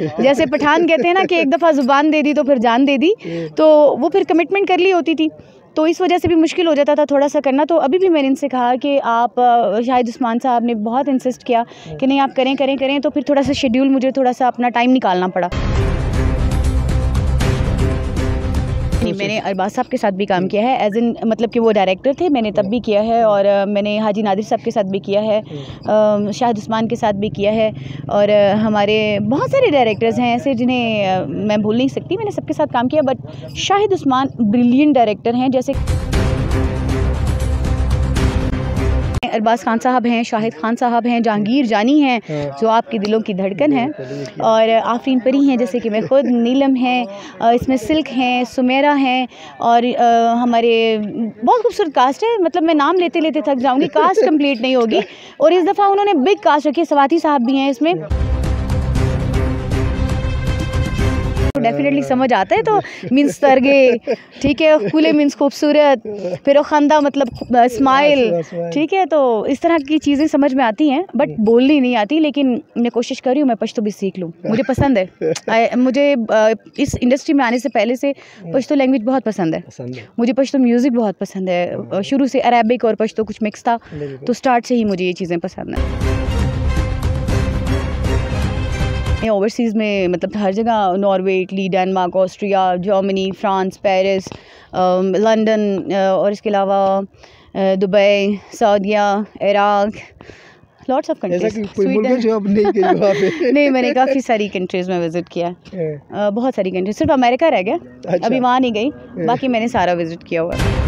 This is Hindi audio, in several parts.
जैसे पठान कहते हैं ना कि एक दफ़ा ज़ुबान दे दी तो फिर जान दे दी, तो वो फिर कमिटमेंट कर ली होती थी, तो इस वजह से भी मुश्किल हो जाता था थोड़ा सा करना। तो अभी भी मैंने इनसे कहा कि आप शाहिद उस्मान साहब ने बहुत इंसिस्ट किया कि नहीं आप करें करें करें, तो फिर थोड़ा सा शेड्यूल मुझे थोड़ा सा अपना टाइम निकालना पड़ा। नहीं, मैंने अरबाज साहब के साथ भी काम किया है, एज इन मतलब कि वो डायरेक्टर थे, मैंने तब भी किया है, और मैंने हाजी नादिर साहब के साथ भी किया है, शाहिद उस्मान के साथ भी किया है, और हमारे बहुत सारे डायरेक्टर्स हैं ऐसे जिन्हें मैं भूल नहीं सकती, मैंने सबके साथ काम किया। But Shahid Usman brilliant director हैं। जैसे अरबाज खान साहब हैं, शाहिद खान साहब हैं, जहांगीर जानी हैं जो आपके दिलों की धड़कन है, और आफरीन परी हैं जैसे कि मैं खुद, नीलम हैं, इसमें सिल्क हैं, सुमेरा हैं, और हमारे बहुत खूबसूरत कास्ट है। मतलब मैं नाम लेते लेते थक जाऊंगी, कास्ट कंप्लीट नहीं होगी। और इस दफ़ा उन्होंने बिग कास्ट रखी है, सवाती साहब भी हैं इसमें, डेफिनेटली समझ आता है। तो मीन्स तरगे, ठीक है, खुले मीन्स खूबसूरत, फिर खंदा मतलब स्माइल, ठीक है, तो इस तरह की चीज़ें समझ में आती हैं, बट बोलनी नहीं आती। लेकिन मैं कोशिश कर रही हूँ मैं पश्तो भी सीख लूँ, मुझे पसंद है। मुझे इस इंडस्ट्री में आने से पहले से पश्तो लैंग्वेज बहुत पसंद है, मुझे पश्तो म्यूज़िक बहुत पसंद है। शुरू से अरेबिक और पश्तो कुछ मिक्स था, तो स्टार्ट से ही मुझे ये चीज़ें पसंद हैं। ओवरसीज़ में मतलब हर जगह, Norway, Italy, Denmark, Austria, Germany, France, Paris, London, और इसके अलावा दुबई, सऊदीया, इराक, लॉट्स ऑफ कंट्रीज। नहीं, मैंने काफ़ी सारी कंट्रीज़ में विज़िट किया है, बहुत सारी कंट्रीज, सिर्फ अमेरिका रह गया। अच्छा। अभी वहाँ नहीं गई, बाकी मैंने सारा विज़िट किया हुआ है।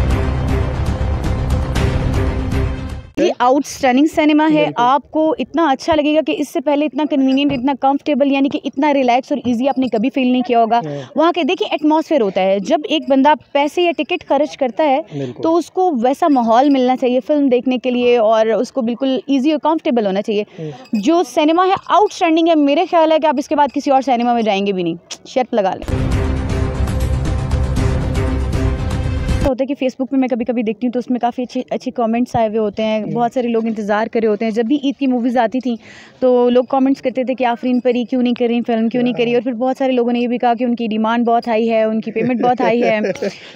ये आउटस्टैंडिंग सिनेमा है, आपको इतना अच्छा लगेगा कि इससे पहले इतना कन्वीनियंट, इतना कंफर्टेबल, यानी कि इतना रिलैक्स और इजी आपने कभी फील नहीं किया होगा। वहाँ के देखिए एटमॉस्फेयर होता है, जब एक बंदा पैसे या टिकट खर्च करता है तो उसको वैसा माहौल मिलना चाहिए फिल्म देखने के लिए, और उसको बिल्कुल इजी और कंफर्टेबल होना चाहिए। जो सिनेमा है आउटस्टैंडिंग है, मेरे ख्याल है कि आप इसके बाद किसी और सिनेमा में जाएंगे भी नहीं, शर्त लगा लें। होता है कि फेसबुक पे मैं कभी कभी देखती हूँ तो उसमें काफ़ी अच्छे कमेंट्स आए हुए होते हैं, बहुत सारे लोग इंतज़ार कर रहे होते हैं। जब भी ईद की मूवीज़ आती थी तो लोग कमेंट्स करते थे कि आफरीन परी क्यों नहीं करी, फिल्म क्यों नहीं करी, और फिर बहुत सारे लोगों ने ये भी कहा कि उनकी डिमांड बहुत हाई है, उनकी पेमेंट बहुत हाई है,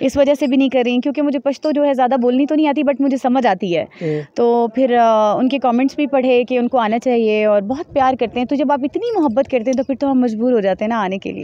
इस वजह से भी नहीं कर रही। क्योंकि मुझे पश्तो जो है ज़्यादा बोलनी तो नहीं आती, बट मुझे समझ आती है, तो फिर उनके कॉमेंट्स भी पढ़े कि उनको आना चाहिए, और बहुत प्यार करते हैं। तो जब आप इतनी मोहब्बत करते हैं तो फिर तो हम मजबूर हो जाते हैं ना आने के लिए।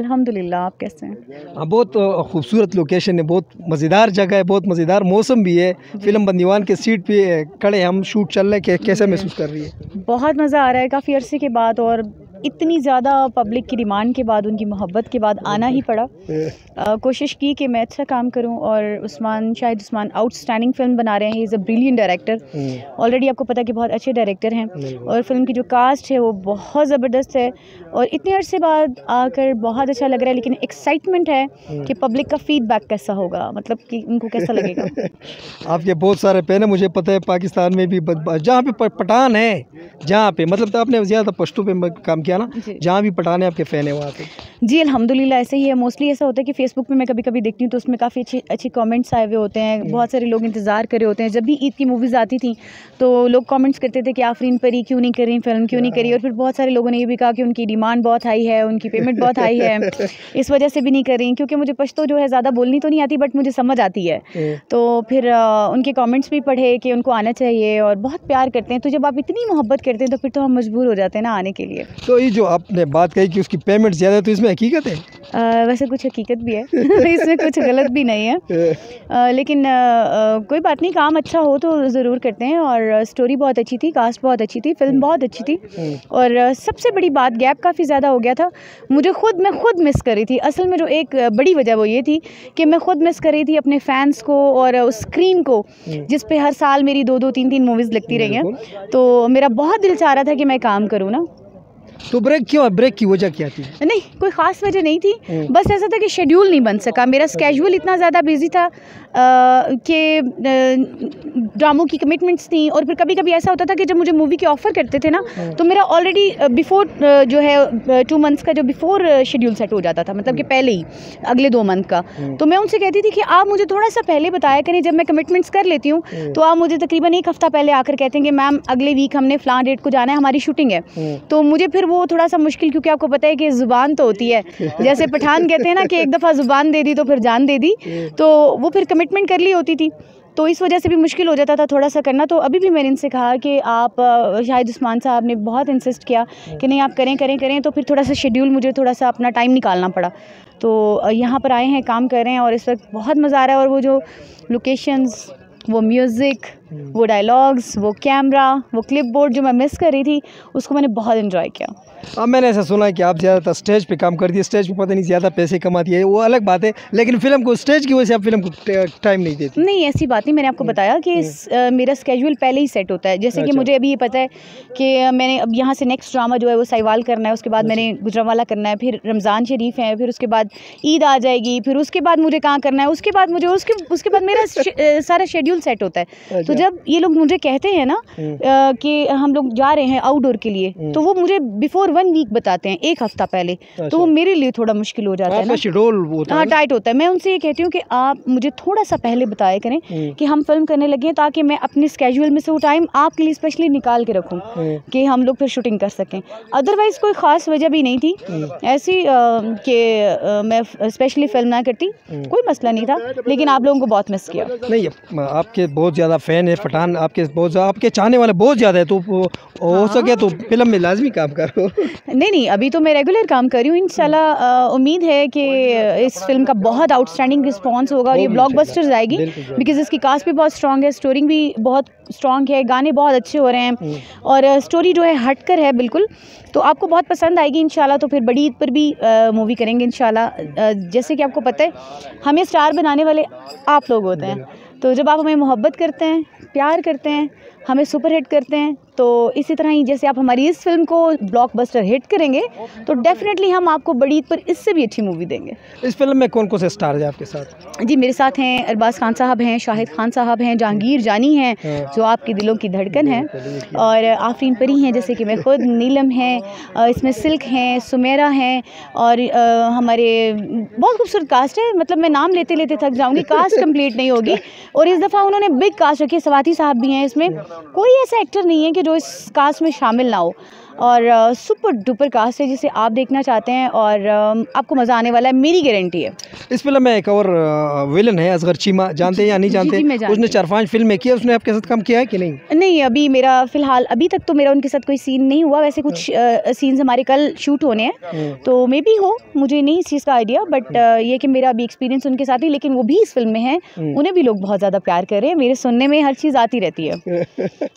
अल्हम्दुलिल्लाह, आप कैसे हैं? बहुत खूबसूरत लोकेशन है, बहुत मज़ेदार जगह है, बहुत मज़ेदार मौसम भी है. फिल्म बंदीवान के सीट पे खड़े हम, शूट चल रहा है, कैसा महसूस कर रही है? बहुत मज़ा आ रहा है, काफ़ी अरसे के बाद और इतनी ज़्यादा पब्लिक की डिमांड के बाद, उनकी मोहब्बत के बाद आना ही पड़ा। कोशिश की कि मैं अच्छा काम करूं, और शाहिद उस्मान आउटस्टैंडिंग फिल्म बना रहे हैं, he is a brilliant director. Already आपको पता है कि बहुत अच्छे डायरेक्टर हैं, और फिल्म की जो कास्ट है वो बहुत ज़बरदस्त है, और इतने अरसे बाद आकर बहुत अच्छा लग रहा है। लेकिन एक्साइटमेंट है कि पब्लिक का फीडबैक कैसा होगा, मतलब कि उनको कैसा लगेगा। आपके बहुत सारे फैन है, मुझे पता है पाकिस्तान में भी, जहाँ पे पठान है, जहाँ पे मतलब तो आपने ज़्यादा पश्तो पे काम किया ना, जहाँ भी पठान है आपके फ़ैन है वहाँ पे? जी अल्हम्दुलिल्लाह ऐसे ही है। मोस्टली ऐसा होता है कि फेसबुक पे मैं कभी कभी देखती हूँ तो उसमें काफ़ी अच्छे कमेंट्स आए हुए होते हैं, बहुत सारे लोग इंतज़ार कर रहे होते हैं। जब भी ईद की मूवीज़ आती थी तो लोग कमेंट्स करते थे कि आफरीन परी क्यों नहीं करी, फिल्म क्यों नहीं करी, और फिर बहुत सारे लोगों ने ये भी कहा कि उनकी डिमांड बहुत हाई है, उनकी पेमेंट बहुत हाई है, इस वजह से भी नहीं कर रही। क्योंकि मुझे पश्तो जो है ज़्यादा बोलनी तो नहीं आती, बट मुझे समझ आती है, तो फिर उनके कमेंट्स भी पढ़े कि उनको आना चाहिए, और बहुत प्यार करते हैं। तो जब आप इतनी मोहब्बत करते हैं तो फिर तो हम मजबूर हो जाते हैं ना आने के लिए। तो ये जो आपने बात कही कि उसकी पेमेंट ज़्यादा है, तो इसमें हकीकत है? वैसे कुछ हकीकत भी है इसमें कुछ गलत भी नहीं है, लेकिन कोई बात नहीं, काम अच्छा हो तो ज़रूर करते हैं। और स्टोरी बहुत अच्छी थी, कास्ट बहुत अच्छी थी, फिल्म बहुत अच्छी थी। और सबसे बड़ी बात, गैप काफ़ी ज़्यादा हो गया था, मैं खुद मिस कर रही थी। असल में जो एक बड़ी वजह वो ये थी कि मैं खुद मिस कर रही थी अपने फैंस को और उस स्क्रीन को, जिस पे हर साल मेरी 2-2, 3-3 मूवीज़ लगती रही हैं। तो मेरा बहुत दिल चाह रहा था कि मैं काम करूँ ना। तो ब्रेक की वजह क्या थी? नहीं, कोई ख़ास वजह नहीं थी, बस ऐसा था कि शेड्यूल नहीं बन सका। मेरा स्केड्यूल इतना ज़्यादा बिजी था कि ड्रामों की कमिटमेंट्स थी। और फिर कभी कभी ऐसा होता था कि जब मुझे मूवी के ऑफ़र करते थे ना, तो मेरा ऑलरेडी बिफोर जो है 2 मंथ्स का जो बिफोर शेड्यूल सेट हो जाता था, मतलब कि पहले ही अगले 2 मंथ का। तो मैं उनसे कहती थी कि आप मुझे थोड़ा सा पहले बताया करें, जब मैं कमिटमेंट्स कर लेती हूँ तो आप मुझे तकरीबन 1 हफ़्ता पहले आकर कहते हैं कि मैम अगले वीक हमने फ़लाँ डेट को जाना है, हमारी शूटिंग है। तो मुझे फिर वो थोड़ा सा मुश्किल, क्योंकि आपको पता है कि ज़ुबान तो होती है, जैसे पठान कहते हैं ना कि एक दफ़ा ज़ुबान दे दी तो फिर जान दे दी, तो वो फिर कमिटमेंट कर ली होती थी। तो इस वजह से भी मुश्किल हो जाता था थोड़ा सा करना। तो अभी भी मैंने इनसे कहा कि आप, शाहिद उस्मान साहब ने बहुत इंसिस्ट किया कि नहीं आप करें, तो फिर थोड़ा सा शेड्यूल, मुझे थोड़ा सा अपना टाइम निकालना पड़ा। तो यहाँ पर आए हैं, काम कर रहे हैं और इस वक्त बहुत मज़ा आ रहा है। और वो जो लोकेशंस, वो म्यूज़िक, वो डायलॉग्स, वो कैमरा, वो क्लिप बोर्ड जो मैं मिस कर रही थी, उसको मैंने बहुत एंजॉय किया। अब मैंने ऐसा सुना है कि आप ज़्यादातर स्टेज पे काम करती है, स्टेज पे पता नहीं ज़्यादा पैसे कमाती है, वो अलग बात है, लेकिन फिल्म को, स्टेज की वजह से आप फिल्म को टाइम नहीं देती? नहीं, ऐसी बात नहीं। मैंने आपको बताया कि मेरा स्केड्यूल पहले ही सेट होता है। जैसे कि मुझे अभी ये पता है कि मैंने अब यहाँ से नेक्स्ट ड्रामा जो है वो साहिवाल करना है, उसके बाद मैंने गुजरांवाला करना है, फिर रमज़ान शरीफ है, फिर उसके बाद ईद आ जाएगी, फिर उसके बाद मुझे कहाँ करना है, उसके बाद मुझे उसके बाद मेरा सारा शेड्यूल सेट होता है। तो जब ये लोग मुझे कहते हैं ना कि हम लोग जा रहे हैं आउटडोर के लिए, तो वो मुझे बिफोर 1 वीक बताते हैं, 1 हफ्ता पहले। तो वो मेरे लिए थोड़ा मुश्किल हो जाता है ना, शेड्यूल हाँ टाइट होता है। मैं उनसे ये कहती हूँ कि आप मुझे थोड़ा सा पहले बताया करें कि हम फिल्म करने लगे हैं, ताकि मैं अपने स्केड्यूल में से वो टाइम आपके लिए स्पेशली निकाल के रखूँ कि हम लोग फिर शूटिंग कर सकें। अदरवाइज़ कोई ख़ास वजह भी नहीं थी ऐसी कि मैं स्पेशली फिल्म ना करती, कोई मसला नहीं था, लेकिन आप लोगों को बहुत मिस किया। नहीं, आपके बहुत ज़्यादा फ़ैन है पठान, आपके चाहने वाले बहुत ज़्यादा है, तो हो सके तो फिल्म में लाजमी काम करो। नहीं, अभी तो मैं रेगुलर काम कर रही हूँ। इंशाल्लाह उम्मीद है कि इस फिल्म का बहुत आउटस्टैंडिंग रिस्पांस होगा और ये ब्लॉकबस्टर जाएगी, बिकॉज इसकी कास्ट भी बहुत स्ट्रॉन्ग है, स्टोरी भी बहुत स्ट्रॉन्ग है, गाने बहुत अच्छे हो रहे हैं और स्टोरी जो है हटकर है बिल्कुल, तो आपको बहुत पसंद आएगी इंशाल्लाह। तो फिर बड़ी ईद पर भी मूवी करेंगे इंशाल्लाह। जैसे कि आपको पता है, हमें स्टार बनाने वाले आप लोग होते हैं, तो जब आप हमें मोहब्बत करते हैं, प्यार करते हैं, हमें सुपर हिट करते हैं, तो इसी तरह ही जैसे आप हमारी इस फिल्म को ब्लॉकबस्टर हिट करेंगे, तो डेफिनेटली हम आपको बड़ी ईद पर इससे भी अच्छी मूवी देंगे। इस फिल्म में कौन कौन से स्टार हैं आपके साथ? जी, मेरे साथ हैं अरबाज खान साहब हैं, शाहिद खान साहब हैं, जहांगीर जानी हैं जो आपके दिलों की धड़कन है, और आफरीन परी हैं जैसे कि मैं खुद, नीलम हैं, इसमें सिल्क हैं, सुमेरा हैं, और हमारे बहुत खूबसूरत कास्ट है। मतलब मैं नाम लेते लेते थक जाऊँगी, कास्ट कंप्लीट नहीं होगी। और इस दफ़ा उन्होंने बिग कास्ट रखी है, स्वाति साहब भी हैं इसमें, कोई ऐसा एक्टर नहीं है कि जो इस कास्ट में शामिल ना हो, और सुपर डुपर कास्ट है जिसे आप देखना चाहते हैं और आपको मज़ा आने वाला है, मेरी गारंटी है। इस फिल्म में एक और विलन है, असगर चीमा, जानते हैं या नहीं जानते? जी, उसने 4-5 फिल्में की है, उसने आपके साथ काम किया है कि नहीं? नहीं, अभी मेरा फ़िलहाल अभी तक तो मेरा उनके साथ कोई सीन नहीं हुआ। वैसे कुछ सीन्स हमारे कल शूट होने हैं, तो मे बी हो, मुझे नहीं इस चीज़ का आइडिया, बट ये कि मेरा अभी एक्सपीरियंस उनके साथ ही, लेकिन वो भी इस फिल्म में हैं, उन्हें भी लोग बहुत ज़्यादा प्यार कर रहे हैं। मेरे सुनने में हर चीज़ आती रहती है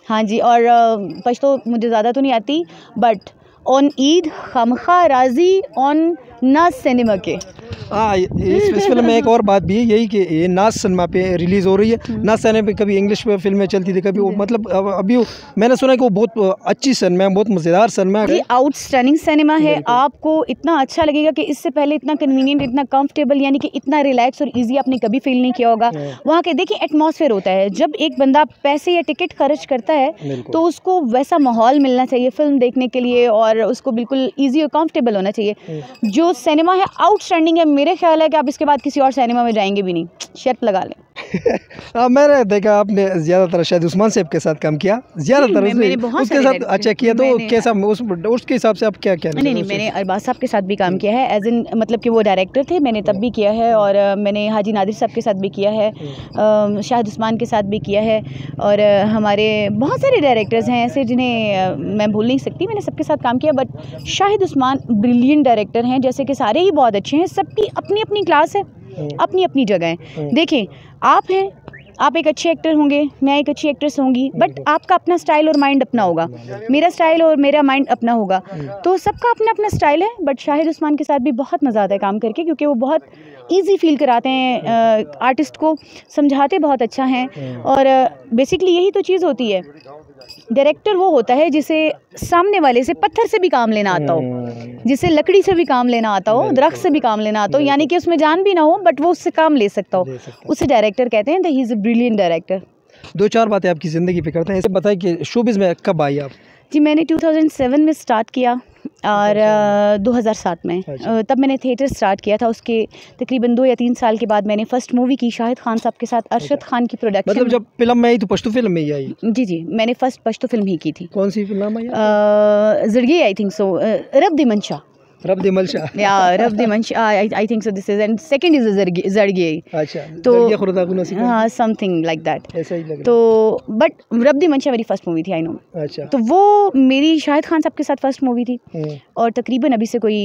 हाँ जी, और पश्तो मुझे ज़्यादा तो नहीं आती, बट ऑन ईद खामखा राजी ऑन नाज सिनेमा के। हाँ, इस फिल्म में एक और बात भी है, यही कि ये नाज सिनेमा पे रिलीज़ हो रही है। नाज सिनेमा पे कभी इंग्लिश में फिल्में चलती थी, कभी वो, मतलब अभी मैंने सुना है कि वो बहुत अच्छी सिनेमा है, बहुत मज़ेदार सिनेमा है, आउटस्टैंडिंग सिनेमा है। आपको इतना अच्छा लगेगा कि इससे पहले इतना कन्वीनियंट, इतना कंफर्टेबल, यानी कि इतना रिलैक्स और इजी आपने कभी फील नहीं किया होगा। वहाँ के देखिए एटमॉस्फेयर होता है, जब एक बंदा पैसे या टिकट खर्च करता है तो उसको वैसा माहौल मिलना चाहिए फिल्म देखने के लिए, और उसको बिल्कुल ईजी और कंफर्टेबल होना चाहिए। जो सिनेमा है आउटस्टैंडिंग है, मेरे ख्याल है कि आप इसके बाद किसी और सिनेमा में जाएंगे भी नहीं, शर्त लगा लें। मैंने देखा आपने ज़्यादातर शायद उस्मान साहब के साथ काम किया, ज़्यादातर उसके साथ अच्छा किया, तो कैसा उसके हिसाब से आप क्या क्या? नहीं, मैंने अरबाज साहब के साथ भी काम किया है, एज इन मतलब कि वो डायरेक्टर थे, मैंने तब भी किया है, और मैंने हाजी नादिर साहब के साथ भी किया है, शाहिद उस्मान के साथ भी किया है, और हमारे बहुत सारे डायरेक्टर्स हैं ऐसे जिन्हें मैं भूल नहीं सकती, मैंने सबके साथ काम किया। But Shahid Usman brilliant director हैं, जैसे कि सारे ही बहुत अच्छे हैं, सबकी अपनी अपनी क्लास है, अपनी अपनी जगह है। देखें, आप हैं, आप एक अच्छे एक्टर होंगे, मैं एक अच्छी एक्ट्रेस होंगी, बट आपका अपना स्टाइल और माइंड अपना होगा, मेरा स्टाइल और मेरा माइंड अपना होगा, तो सबका अपना अपना स्टाइल है। बट शाहिद उस्मान के साथ भी बहुत मज़ा आता है काम करके, क्योंकि वो बहुत इजी फील कराते हैं आर्टिस्ट को, समझाते बहुत अच्छा हैं, और बेसिकली यही तो चीज़ होती है। डायरेक्टर वो होता है जिसे सामने वाले से पत्थर से भी काम लेना आता हो, जिसे लकड़ी से भी काम लेना आता हो, दरख्त से भी काम लेना आता हो, यानी कि उसमें जान भी ना हो बट वो उससे काम ले सकता हो, उसे डायरेक्टर कहते हैं। He is a brilliant director. दो चार बातें आपकी ज़िंदगी पे करते हैं, ऐसे बताइए कि शोबिज़ में कब आई आप? जी, मैंने 2007 में स्टार्ट किया, और 2007 में तब मैंने थिएटर स्टार्ट किया था। उसके तकरीबन 2 या 3 साल के बाद मैंने फ़र्स्ट मूवी की शाहिद खान साहब के साथ, अरशद खान की प्रोडक्शन। मतलब जब फिल्म में आई तो पश्तो फिल्म में ही आई? जी, मैंने फ़र्स्ट पश्तो फिल्म ही की थी। कौन सी फिल्म आई? ज़िरगी, आई थिंक सो, रब दी मंशा। रब दी मंशा, या रब दी मंशा, I think so this is, and second is ज़िरगी। अच्छा, तो हाँ, समथिंग लाइक दैट, ऐसा ही लग रहा है। तो बट रब दी मंशा मेरी फर्स्ट मूवी थी, आई नो। अच्छा, तो वो मेरी शाहिद खान साहब के साथ फर्स्ट मूवी थी, और तकरीबन अभी से कोई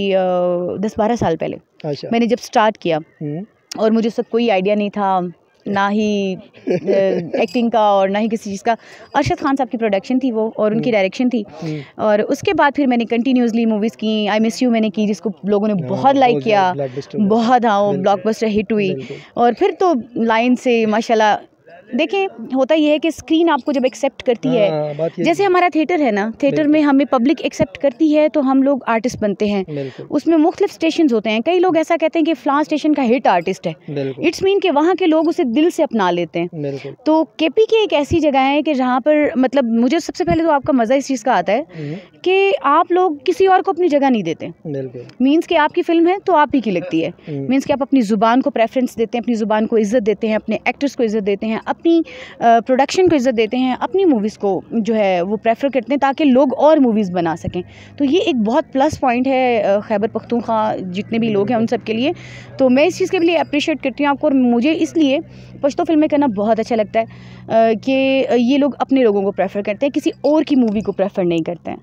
10-12 साल पहले अच्छा, मैंने जब स्टार्ट किया, और मुझे उससे कोई आइडिया नहीं था, ना ही एक्टिंग का और ना ही किसी चीज़ का। अरशद खान साहब की प्रोडक्शन थी वो, और उनकी डायरेक्शन थी, और उसके बाद फिर मैंने कंटिन्यूसली मूवीज़ की। आई मिस यू मैंने की, जिसको लोगों ने बहुत लाइक किया, बहुत, हाँ, वो ब्लॉकबस्टर हिट हुई। और फिर तो लाइन से माशाल्लाह, देखें, होता ये है कि स्क्रीन आपको जब एक्सेप्ट करती है, जैसे हमारा थिएटर है ना, थिएटर में हमें पब्लिक एक्सेप्ट करती है तो हम लोग आर्टिस्ट बनते हैं। उसमें मुख्तलिफ स्टेशन होते हैं, कई लोग ऐसा कहते हैं कि फ़लाँ स्टेशन का हिट आर्टिस्ट है, इट्स मीन कि वहाँ के लोग उसे दिल से अपना लेते हैं। तो KPK एक ऐसी जगह है कि जहाँ पर मतलब मुझे सबसे पहले तो आपका मज़ा इस चीज़ का आता है कि आप लोग किसी और को अपनी जगह नहीं देते। मीन्स कि आपकी फ़िल्म है तो आप ही की लगती है, मीन्स कि आप अपनी ज़ुबान को प्रेफरेंस देते हैं, अपनी ज़ुबान को इज़्ज़त देते हैं, अपने एक्टर्स को इज़्ज़त देते हैं, अपनी प्रोडक्शन को इज़्ज़त देते हैं, अपनी मूवीज़ को जो है वो प्रेफर करते हैं ताकि लोग और मूवीज़ बना सकें। तो ये एक बहुत प्लस पॉइंट है खैबर पख्तूनख्वा जितने भी लोग हैं उन सब के लिए। तो मैं इस चीज़ के लिए अप्रिशिएट करती हूँ आपको, और मुझे इसलिए पश्तो फिल्में करना बहुत अच्छा लगता है कि ये लोग अपने लोगों को प्रेफर करते हैं, किसी और की मूवी को प्रेफर नहीं करते हैं।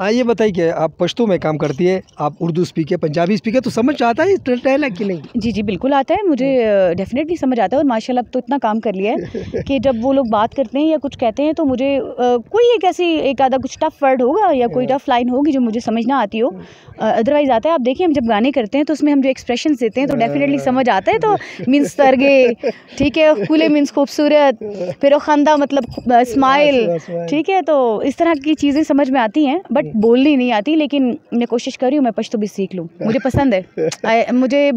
ये बताइए कि आप पश्तो में काम करती है, आप उर्दू स्पीकर, पंजाबी स्पीकर, तो समझ आता है डायलॉग कि नहीं? जी, बिल्कुल आता है मुझे, डेफिनेटली समझ आता है, और माशाल्लाह अब तो इतना काम कर लिया है कि जब वो लोग बात करते हैं या कुछ कहते हैं तो मुझे कोई एक ऐसी एक आधा कुछ टफ वर्ड होगा या कोई टफ लाइन होगी जो मुझे समझ ना आती हो, अदरवाइज़ आता है। आप देखिए, हम जब गाने करते हैं तो उसमें हम जो एक्सप्रेशंस देते हैं तो डेफिनेटली समझ आता है। तो मीन्स तरगे, ठीक है, खुले मीन्स खूबसूरत, फिर वो खंदा मतलब स्माइल, ठीक है, तो इस तरह की चीज़ें समझ में आती हैं, बट बोलनी नहीं आती। लेकिन मैं कोशिश कर रही हूँ मैं पश्तो भी सीख लूँ, मुझे पसंद है। मुझे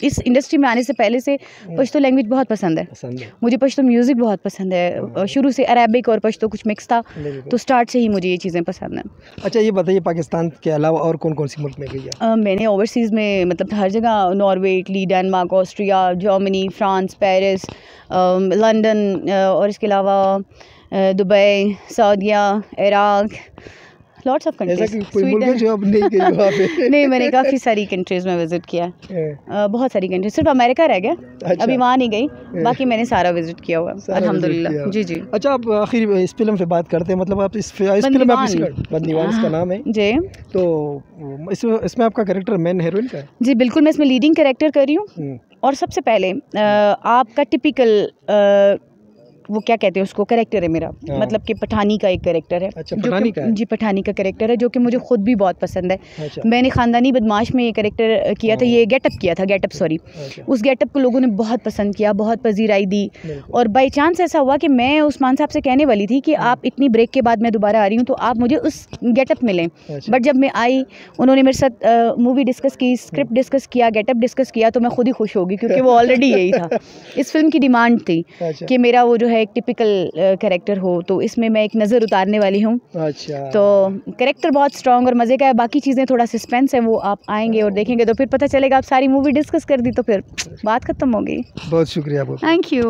इस इंडस्ट्री में आने से पहले से पश्तो लैंग्वेज बहुत पसंद है, मुझे पश्तो म्यूज़िक बहुत पसंद है, शुरू से अरेबिक और पश्तो कुछ मिक्स था, तो स्टार्ट से ही मुझे ये चीज़ें पसंद हैं। अच्छा, ये बताइए पाकिस्तान के अलावा और कौन कौन सी मुल्क में गई है? मैंने ओवरसीज़ में मतलब हर जगह, Norway, Italy, Denmark, Austria, Germany, France, Paris, London, और इसके अलावा दुबई, सऊदीया, इराक, लॉट्स ऑफ कंट्रीज। कोई मुल्क है जो आप नहीं गई वहाँ पे? नहीं, मैंने काफ़ी सारी कंट्रीज़ में विज़िट किया है, बहुत सारी कंट्रीज, सिर्फ अमेरिका रह गया। अच्छा। अभी वहाँ नहीं गई, बाकी मैंने सारा विज़िट किया हुआ है अल्हम्दुलिल्लाह। जी। अच्छा, आप आखिर इस फिल्म पे बात करते हैं, मतलब आप इस फिल्म में बंदीवान इसका नाम है जी, तो इसमें आपका कैरेक्टर मेन हीरोइन का है? जी बिल्कुल, मैं इसमें लीडिंग कैरेक्टर कर रही हूँ। और सबसे पहले आपका टिपिकल वो क्या कहते हैं उसको, कैरेक्टर है मेरा, मतलब कि पठानी का एक कैरेक्टर है। अच्छा, पठानी का? जी, पठानी का कैरेक्टर है जो कि मुझे खुद भी बहुत पसंद है। अच्छा। मैंने ख़ानदानी बदमाश में ये कैरेक्टर किया था, ये गेटअप किया था, गेटअप सॉरी। अच्छा। उस गेटअप को लोगों ने बहुत पसंद किया, बहुत पजीराई दी, और बाई चांस ऐसा हुआ कि मैं उस्मान साहब से कहने वाली थी कि आप इतनी ब्रेक के बाद मैं दोबारा आ रही हूँ तो आप मुझे उस गेटअप में लें। बट जब मैं आई, उन्होंने मेरे साथ मूवी डिस्कस की, स्क्रिप्ट डिस्कस किया, गेटअप डिस्कस किया, तो मैं खुद ही खुश होगी क्योंकि वो ऑलरेडी यही था। इस फिल्म की डिमांड थी कि मेरा वो जो है एक टिपिकल कैरेक्टर हो, तो इसमें मैं एक नज़र उतारने वाली हूँ। अच्छा, तो कैरेक्टर बहुत स्ट्रॉन्ग और मज़े का है, बाकी चीज़ें थोड़ा सस्पेंस है, वो आप आएंगे और देखेंगे तो फिर पता चलेगा। आप सारी मूवी डिस्कस कर दी तो फिर बात ख़त्म हो गई। बहुत शुक्रिया। Thank you.